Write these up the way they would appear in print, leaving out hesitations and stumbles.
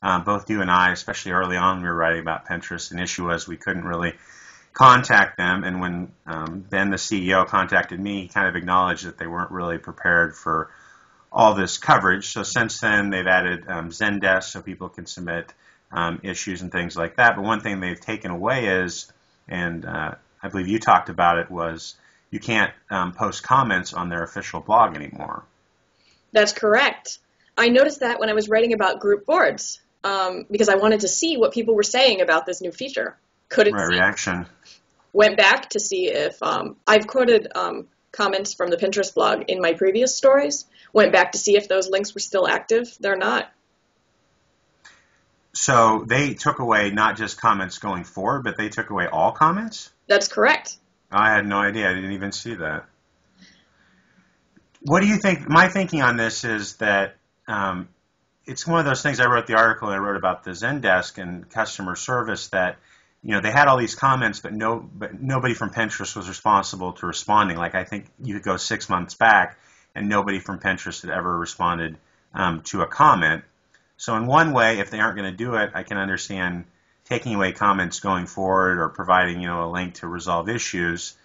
both you and I, especially early on, we were writing about Pinterest. An issue was we couldn't really contact them, and when Ben, the CEO, contacted me, he kind of acknowledged that they weren't really prepared for all this coverage. So since then, they've added Zendesk so people can submit issues and things like that. But one thing they've taken away is, and I believe you talked about it, was you can't post comments on their official blog anymore. That's correct. I noticed that when I was writing about group boards, because I wanted to see what people were saying about this new feature. Couldn't see. Reaction. Went back to see if I've quoted comments from the Pinterest blog in my previous stories. Went back to see if those links were still active. They're not. So they took away not just comments going forward, but they took away all comments? That's correct. I had no idea. I didn't even see that. What do you think? My thinking on this is that it's one of those things. I wrote the article and I wrote about the Zendesk and customer service that, they had all these comments, but nobody from Pinterest was responsible to responding. Like, I think you could go 6 months back and nobody from Pinterest had ever responded to a comment. So in one way, if they aren't going to do it, I can understand taking away comments going forward or providing, a link to resolve issues.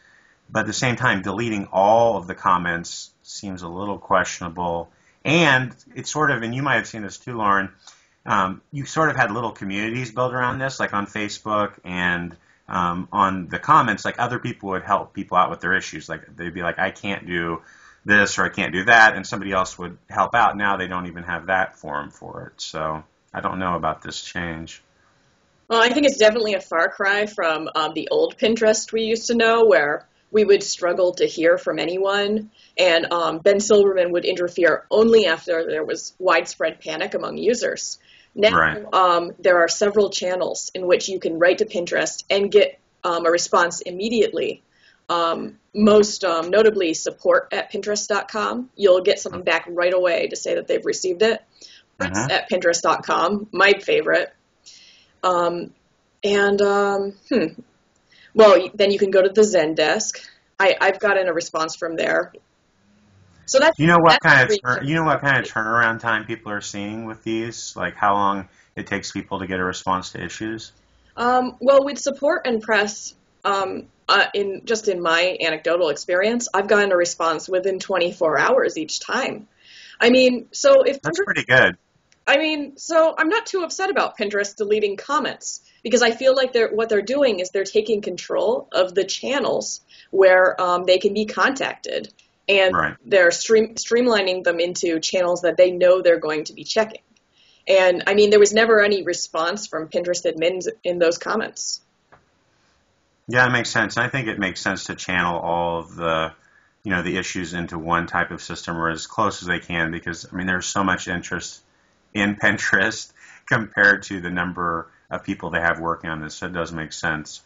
But at the same time, deleting all of the comments seems a little questionable. And it's sort of, and you might have seen this too, Lauren, you sort of had little communities built around this, like on Facebook and on the comments, like other people would help people out with their issues. Like they'd be like, I can't do this or I can't do that, and somebody else would help out. Now they don't even have that forum for it. So I don't know about this change. Well, I think it's definitely a far cry from the old Pinterest we used to know, where we would struggle to hear from anyone, and Ben Silverman would interfere only after there was widespread panic among users. Now, right. There are several channels in which you can write to Pinterest and get a response immediately. Most notably, support@pinterest.com. You'll get something back right away to say that they've received it. At pinterest.com, my favorite. Well, then you can go to the Zendesk. I've gotten a response from there. So that's what kind of turnaround time people are seeing with these? Like how long it takes people to get a response to issues? Well, with support and press, in my anecdotal experience, I've gotten a response within 24 hours each time. I mean, so if that's pretty good. I mean, so I'm not too upset about Pinterest deleting comments, because I feel like what they're doing is they're taking control of the channels where they can be contacted, and they're streamlining them into channels that they know they're going to be checking. And I mean, there was never any response from Pinterest admins in those comments. Yeah, it makes sense. I think it makes sense to channel all of the, the issues into one type of system or as close as they can, because I mean, there's so much interest in Pinterest compared to the number of people they have working on this. So it does make sense.